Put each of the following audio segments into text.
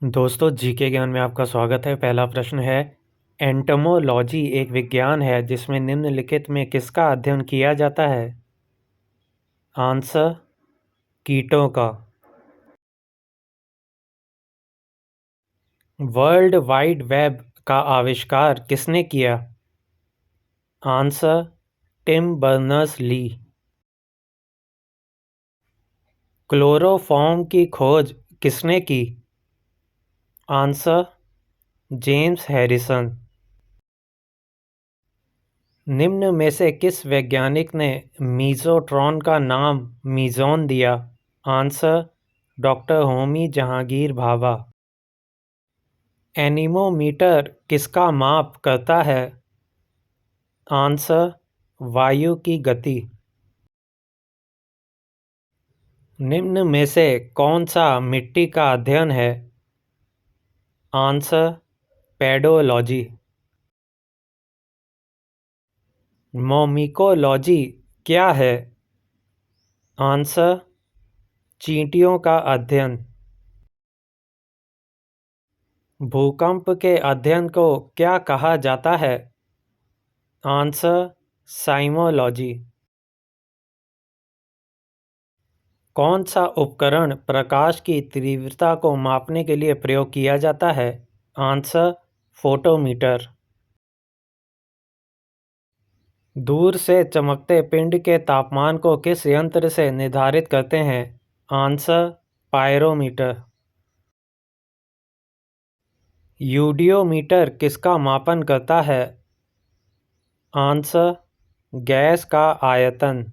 दोस्तों जीके ज्ञान में आपका स्वागत है। पहला प्रश्न है, एंटोमोलॉजी एक विज्ञान है जिसमें निम्नलिखित में किसका अध्ययन किया जाता है? आंसर, कीटों का। वर्ल्ड वाइड वेब का आविष्कार किसने किया? Answer, Tim Berners-Lee. क्लोरोफॉर्म की खोज किसने की? Answer, James Harrison. निम्न में से किस वैज्ञानिक ने मीज़ोट्रॉन का नाम मीज़ोन दिया? Answer, doctor Homi Jahangir Bhabha. Anemometer किसका माप करता है? आंसर, वायु की गति। निम्न में से कौन सा मिट्टी का अध्ययन है? Answer, pedology. मोमिकोलॉजी क्या है? आंसर, चींटियों का अध्ययन। भूकंप के अध्ययन को क्या कहा जाता है? आंसर, साइमोलॉजी। कौन सा उपकरण प्रकाश की तीव्रता को मापने के लिए प्रयोग किया जाता है? Answer, photometer. दूर से चमकते पिंड के तापमान को किस यंत्र से निर्धारित करते हैं? Answer, pyrometer. यूडियोमीटर किसका मापन करता है? आंसर, गैस का आयतन।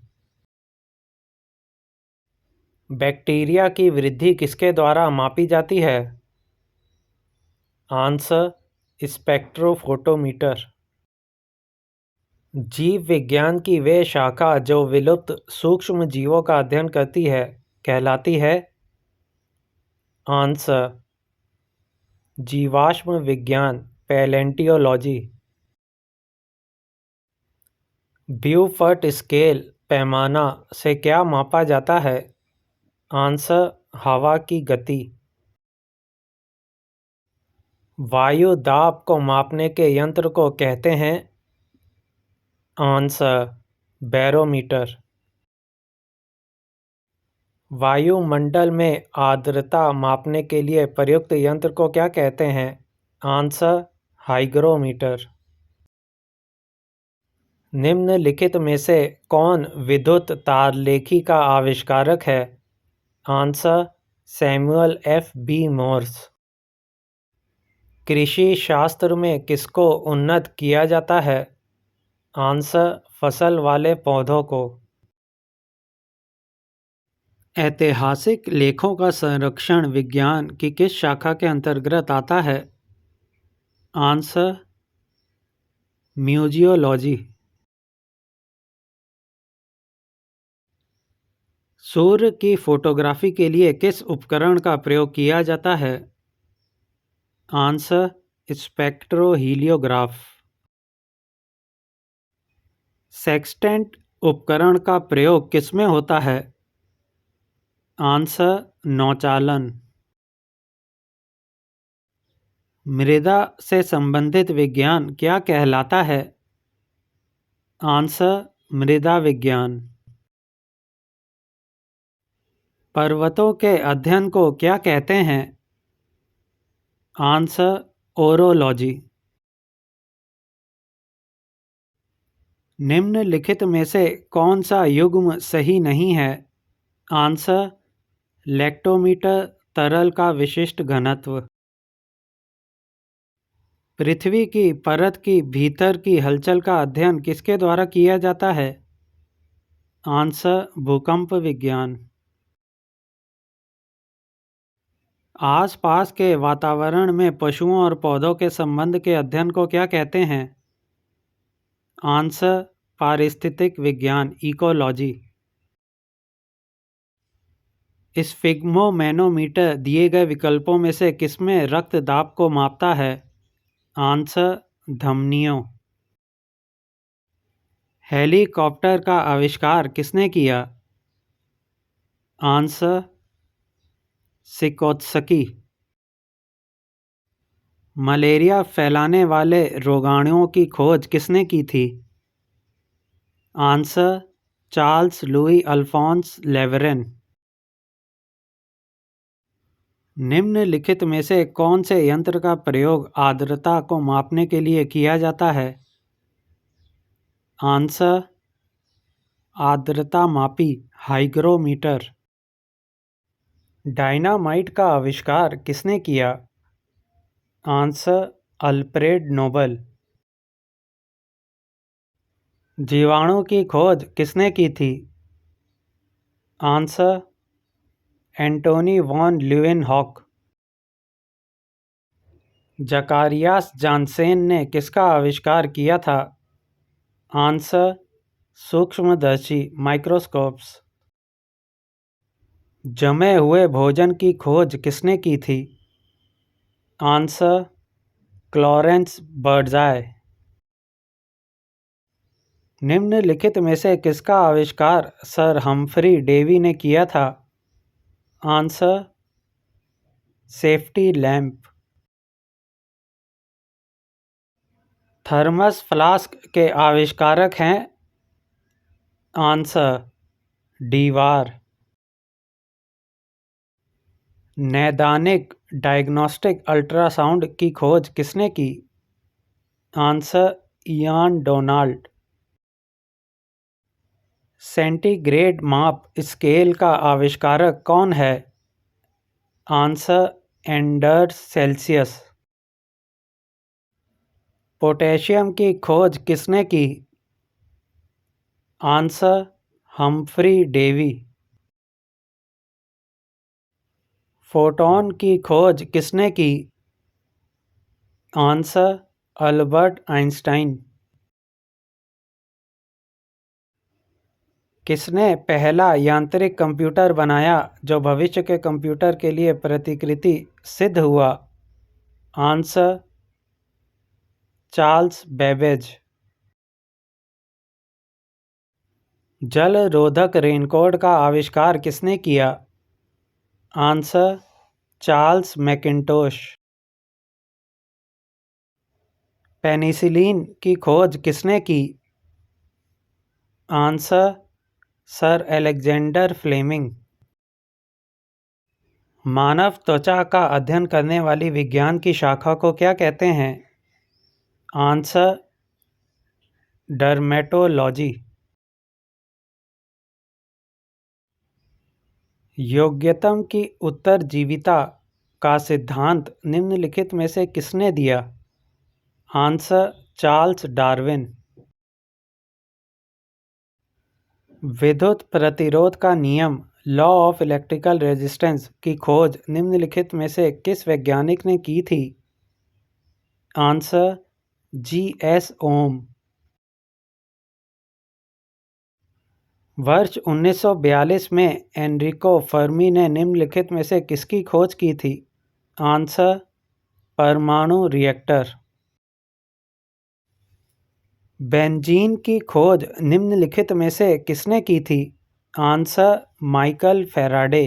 बैक्टीरिया की वृद्धि किसके द्वारा मापी जाती है? Answer, spectrophotometer. जीव विज्ञान की वे शाखा जो विलुप्त सूक्ष्म जीवों का अध्ययन करती है कहलाती है? आंसर, जीवाश्म विज्ञान, पैलेंटियोलॉजी। ब्यूफर्ट स्केल पैमाना से क्या मापा जाता है? आंसर, हवा की गति। वायु दाब को मापने के यंत्र को कहते हैं? Answer, barometer. वायुमंडल में आर्द्रता मापने के लिए प्रयुक्त यंत्र को क्या कहते हैं? Answer, hygrometer. निम्नलिखित में से कौन विद्युत तारलेखी का आविष्कारक है? Answer, Samuel F B Morse. कृषि शास्त्र में किसको उन्नत किया जाता है? आंसर, फसल वाले पौधों को। ऐतिहासिक लेखों का संरक्षण विज्ञान की किस शाखा के अंतर्गत आता है? Answer, museology. सूर्य की फोटोग्राफी के लिए किस उपकरण का प्रयोग किया जाता है? आंसर, स्पेक्ट्रोहीलियोग्राफ। सेक्सटेंट उपकरण का प्रयोग किसमें होता है? आंसर, नौचालन। मृदा से संबंधित विज्ञान क्या कहलाता है? आंसर, मृदा विज्ञान। पर्वतों के अध्ययन को क्या कहते हैं? Answer, orology. निम्नलिखित में से कौन सा युग्म सही नहीं है? आंसर, लैक्टोमीटर तरल का विशिष्ट घनत्व। पृथ्वी की परत की भीतर की हलचल का अध्ययन किसके द्वारा किया जाता है? आंसर, भूकंप विज्ञान। आसपास के वातावरण में पशुओं और पौधों के संबंध के अध्ययन को क्या कहते हैं? आंसर, पारिस्थितिक विज्ञान, इकोलॉजी। स्फिग्मोमैनोमीटर दिए गए विकल्पों में से किसमें रक्त दाब को मापता है? आंसर, धमनियों। हेलीकॉप्टर का आविष्कार किसने किया? आंसर, सिकोत्स्की। मलेरिया फैलाने वाले रोगाणुओं की खोज किसने की थी? Answer Charles Louis Alphonse Laveran. निम्नलिखित में से कौन से यंत्र का प्रयोग आर्द्रता को मापने के लिए किया जाता है? आंसर आर्द्रता मापी हाइग्रोमीटर। डायनामाइट का आविष्कार किसने किया? Answer Alfred Nobel. जीवाणु की खोज किसने की थी? Answer Antonie van Leeuwenhoek. Zacharias Janssen ने किसका आविष्कार किया था? आंसर सूक्ष्मदर्शी माइक्रोस्कोप्स। जमे हुए भोजन की खोज किसने की थी? आंसर क्लॉरेंस बर्डज़ाय। निम्नलिखित में से किसका आविष्कार सर हम्फ्री डेवी ने किया था? Answer safety lamp. Thermos flask के आविष्कारक हैं? आंसर डीवार। नैदानिक डायग्नोस्टिक अल्ट्रासाउंड की खोज किसने की? Answer Ian Donald. सेंटीग्रेड माप स्केल का आविष्कारक कौन है? Answer Anders Celsius. पोटेशियम की खोज किसने की? Answer Humphry Davy. फोटॉन की खोज किसने की? Answer Albert Einstein. किसने पहला यांत्रिक कंप्यूटर बनाया जो भविष्य के कंप्यूटर के लिए प्रतिकृति सिद्ध हुआ? Answer Charles Babbage. जल रोधक रेनकोट का आविष्कार किसने किया? Answer Charles Macintosh. पेनिसिलिन की खोज किसने की? Answer Sir Alexander Fleming. मानव त्वचा का अध्ययन करने वाली विज्ञान की शाखा को क्या कहते हैं? Answer dermatology. योग्यतम की उत्तरजीविता का सिद्धांत निम्नलिखित में से किसने दिया? Answer Charles Darwin. विद्युत प्रतिरोध का नियम लॉ ऑफ इलेक्ट्रिकल रेजिस्टेंस की खोज निम्नलिखित में से किस वैज्ञानिक ने की थी? Answer G S. ओम। वर्ष 1942 में एनरिको फर्मी ने निम्नलिखित में से किसकी खोज की थी? आंसर परमाणु रिएक्टर। बेंजीन की खोज निम्नलिखित में से किसने की थी? Answer Michael Faraday.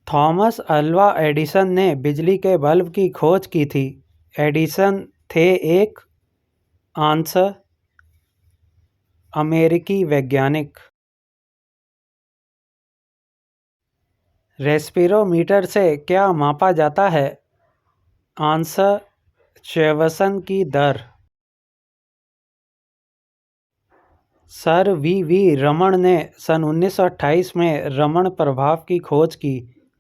Thomas Alva Edison ने बिजली के बल्ब की खोज की थी। एडिसन थे एक? आंसर अमेरिकी वैज्ञानिक। रेस्पिरोमीटर से क्या मापा जाता है? आंसर श्वसन की दर। सर वी रमन ने सन 1928 में रमन प्रभाव की खोज की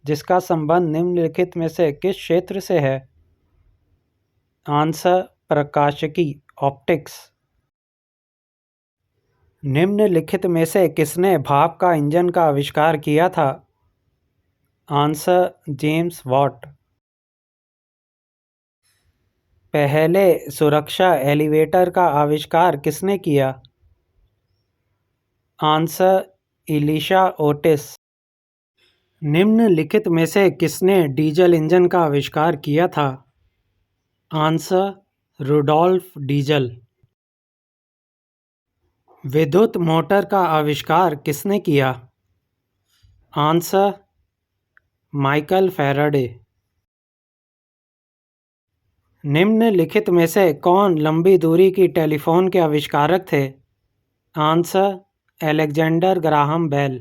जिसका संबंध निम्नलिखित में से किस क्षेत्र से है? आंसर प्रकाशिकी ऑप्टिक्स। निम्नलिखित में से किसने भाप का इंजन का आविष्कार किया था? Answer James Watt. पहले सुरक्षा एलिवेटर का आविष्कार किसने किया? Answer Elisha Otis. निम्नलिखित में से किसने डीजल इंजन का आविष्कार किया था? Answer Rudolf Diesel. विद्युत मोटर का आविष्कार किसने किया? Answer Michael Faraday. निम्नलिखित में से कौन लंबी दूरी की टेलीफोन के आविष्कारक थे? Answer: Alexander Graham Bell.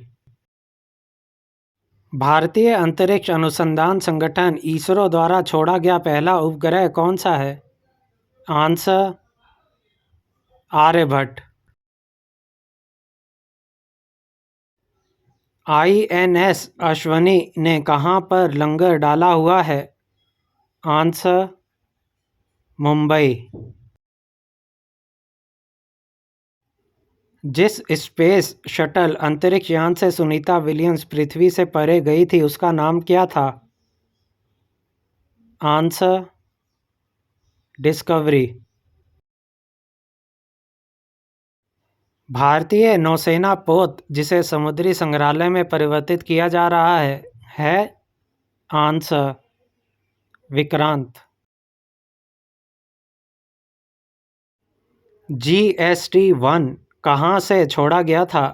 भारतीय अंतरिक्ष अनुसंधान संगठन इसरो द्वारा छोड़ा गया पहला उपग्रह कौन सा है? आंसर: आर्यभट्ट। INS अश्विनी ने कहाँ पर लंगर डाला हुआ है? आंसर: मुंबई। जिस स्पेस शटल अंतरिक्ष यान से सुनीता विलियम्स पृथ्वी से परे गई थी उसका नाम क्या था? Answer: discovery. भारतीय नौसेना पोत जिसे समुद्री संग्रहालय में परिवर्तित किया जा रहा है? आंसर: विक्रांत। GST-1 कहाँ से छोड़ा गया था?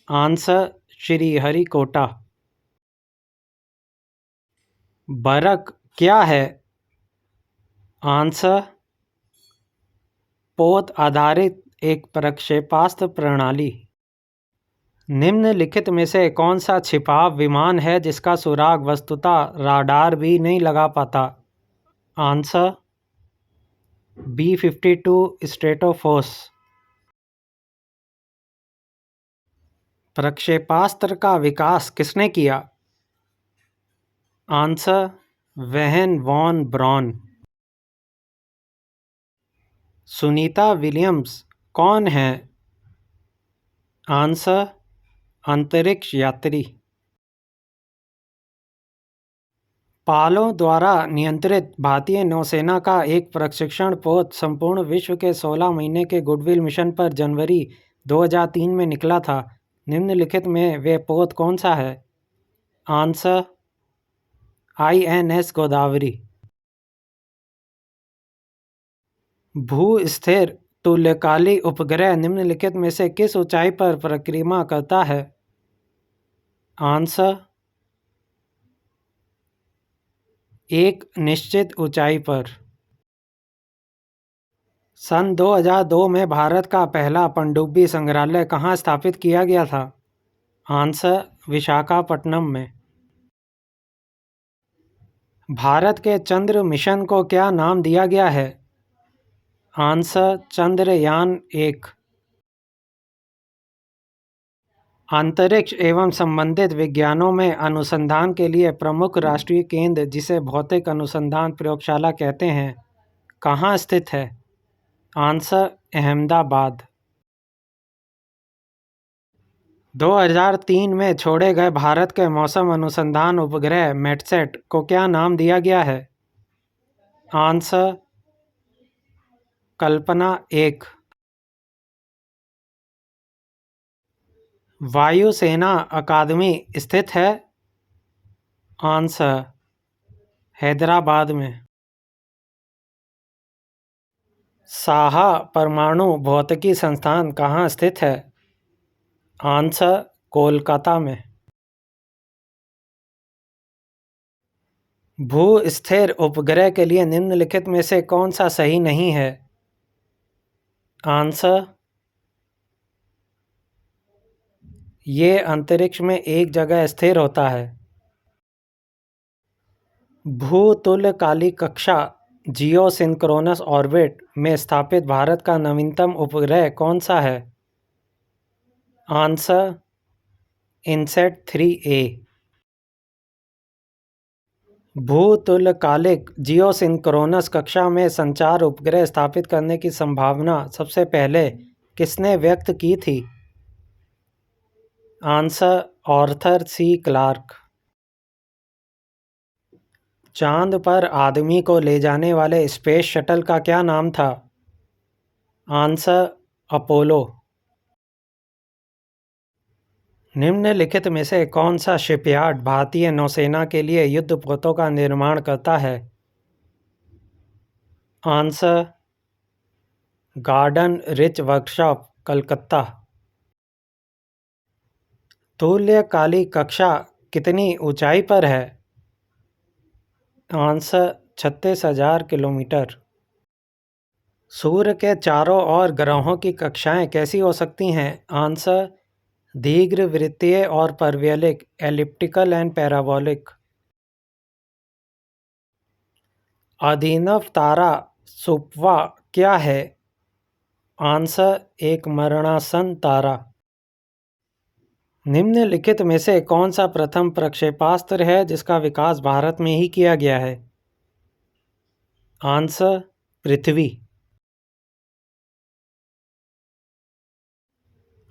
आंसर: श्रीहरिकोटा। बरक क्या है? आंसर: पोत आधारित एक प्रक्षेपास्त्र प्रणाली। निम्नलिखित में से कौन सा छिपाव विमान है जिसका सुराग वस्तुतः राडार भी नहीं लगा पाता? Answer: B-52 Stratofortress. प्रक्षेपास्त्र का विकास किसने किया? आंसर: वेहन वॉन ब्रॉन। सुनीता विलियम्स कौन है? आंसर: अंतरिक्ष यात्री। पालों द्वारा नियंत्रित भारतीय नौसेना का एक प्रशिक्षण पोत संपूर्ण विश्व के 16 महीने के गुडविल मिशन पर जनवरी 2003 में निकला था। निम्नलिखित में वे पोत कौन सा है? Answer: INS Godavari. भू-स्थिर तुल्यकालिक उपग्रह निम्नलिखित में से किस ऊंचाई पर परिक्रमा करता है? आंसर: एक निश्चित ऊंचाई पर। सन 2002 में भारत का पहला पनडुब्बी संग्रहालय कहाँ स्थापित किया गया था? आंसर: विशाखापट्टनम में। भारत के चंद्र मिशन को क्या नाम दिया गया है? आंसर: चंद्रयान-1। अंतरिक्ष एवं संबंधित विज्ञानों में अनुसंधान के लिए प्रमुख राष्ट्रीय केंद्र जिसे भौतिक अनुसंधान प्रयोगशाला कहते हैं, कहाँ स्थित है? आंसर: अहमदाबाद। 2003 में छोड़े गए भारत के मौसम अनुसंधान उपग्रह मेटसेट को क्या नाम दिया गया है? आंसर: कल्पना-1। वायुसेना अकादमी स्थित है? आंसर: हैदराबाद में। साहा परमाणु भौतिकी संस्थान कहाँ स्थित है? आंसर: कोलकाता में। भू-स्थिर उपग्रह के लिए निम्नलिखित में से कौन सा सही नहीं है? आंसर: ये अंतरिक्ष में एक जगह स्थिर होता है। भूतुल्यकालिक कक्षा जियोसिंक्रोनस ऑर्बिट में स्थापित भारत का नवीनतम उपग्रह कौन सा है? Answer: INSAT 3A। भूतुल्यकालिक जियोसिंक्रोनस कक्षा में संचार उपग्रह स्थापित करने की संभावना सबसे पहले किसने व्यक्त की थी? Answer: Arthur C Clarke. चांद पर आदमी को ले जाने वाले स्पेस शटल का क्या नाम था? Answer: Apollo. निम्नलिखित में से कौन सा शिपयार्ड भारतीय नौसेना के लिए युद्धपोतों का निर्माण करता है? Answer: garden rich workshop, Calcutta. तुल्यकालिक कक्षा कितनी ऊंचाई पर है? Answer: 36,000 kilometre. सूर्य के चारों ओर ग्रहों की कक्षाएं कैसी हो सकती हैं? आंसर: दीर्घवृत्तीय और परवलयिक, एलिप्टिकल एंड पैराबोलिक। अभिनव तारा सुपवा क्या है? आंसर: एक मरणासन तारा। निम्नलिखित में से कौन सा प्रथम प्रक्षेपास्त्र है जिसका विकास भारत में ही किया गया है? आंसर: पृथ्वी।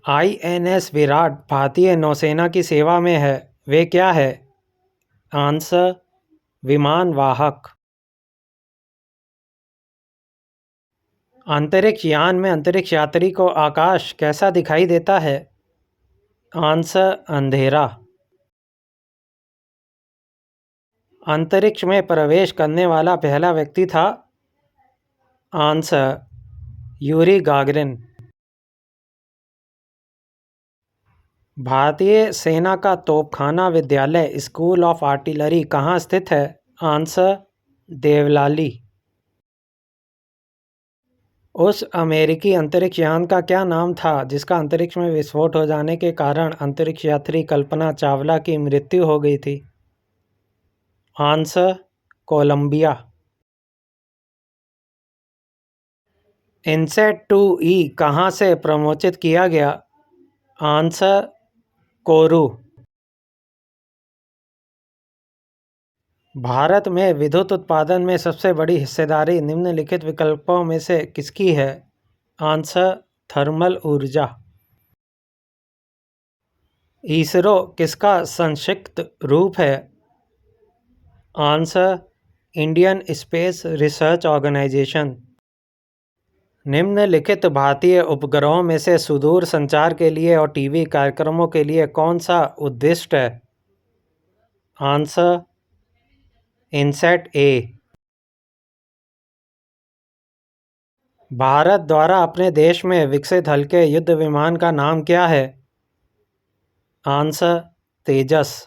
INS विराट भारतीय नौसेना की सेवा में है, वे क्या है? आंसर: विमान वाहक। अंतरिक्ष यान में अंतरिक्ष यात्री को आकाश कैसा दिखाई देता है? आंसर: अंधेरा। अंतरिक्ष में प्रवेश करने वाला पहला व्यक्ति था? Answer: Yuri Gagarin. भारतीय सेना का तोपखाना विद्यालय स्कूल ऑफ आर्टिलरी कहाँ स्थित है? आंसर: देवलाली। उस अमेरिकी अंतरिक्ष यान का क्या नाम था जिसका अंतरिक्ष में विस्फोट हो जाने के कारण अंतरिक्ष यात्री कल्पना चावला की मृत्यु हो गई थी? Answer: Colombia. इनसैट 2E कहाँ से प्रमोचित किया गया? आंसर: कोरू। भारत में विद्युत उत्पादन में सबसे बड़ी हिस्सेदारी निम्नलिखित विकल्पों में से किसकी है? आंसर: थर्मल ऊर्जा। इसरो किसका संक्षिप्त रूप है? Answer: Indian Space Research Organisation. निम्नलिखित भारतीय उपग्रहों में से सुदूर संचार के लिए और टीवी कार्यक्रमों के लिए कौन सा उद्दिष्ट है? Answer: INSAT A। भारत द्वारा अपने देश में विकसित हल्के युद्ध विमान का नाम क्या है? आंसर: तेजस।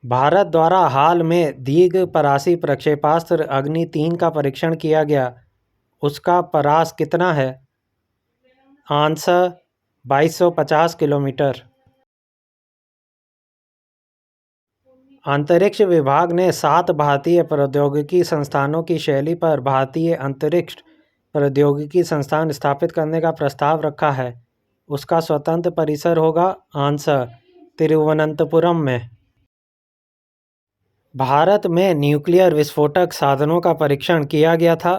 भारत द्वारा हाल में दीर्घपरासी प्रक्षेपास्त्र अग्नि-3 का परीक्षण किया गया, उसका परास कितना है? Answer: 2250 kilometre. अंतरिक्ष विभाग ने 7 भारतीय प्रौद्योगिकी संस्थानों की शैली पर भारतीय अंतरिक्ष प्रौद्योगिकी संस्थान स्थापित करने का प्रस्ताव रखा है, उसका स्वतंत्र परिसर होगा? आंसर: तिरुवनंतपुरम में। भारत में न्यूक्लियर विस्फोटक साधनों का परीक्षण किया गया था?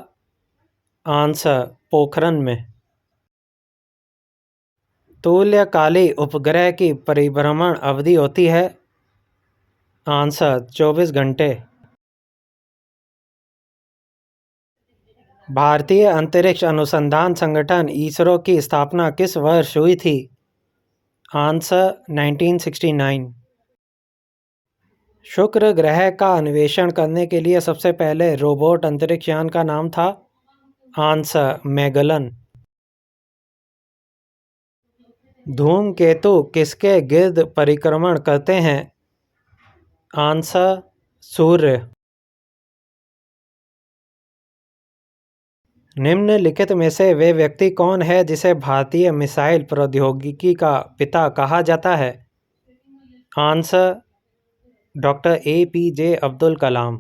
आंसर: पोखरन में। तुल्यकाली उपग्रह की परिभ्रमण अवधि होती है? आंसर: 24 घंटे। भारतीय अंतरिक्ष अनुसंधान संगठन इसरो की स्थापना किस वर्ष हुई थी? आंसर: 1969। शुक्र ग्रह का अन्वेषण करने के लिए सबसे पहले रोबोट अंतरिक्ष यान का नाम था? Answer: Magellan. धूमकेतु किसके गिर्द परिक्रमण करते हैं? आंसर: सूर्य। निम्नलिखित में से वे व्यक्ति कौन है जिसे भारतीय मिसाइल प्रौद्योगिकी का पिता कहा जाता है? Answer: doctor APJ Abdul Kalam.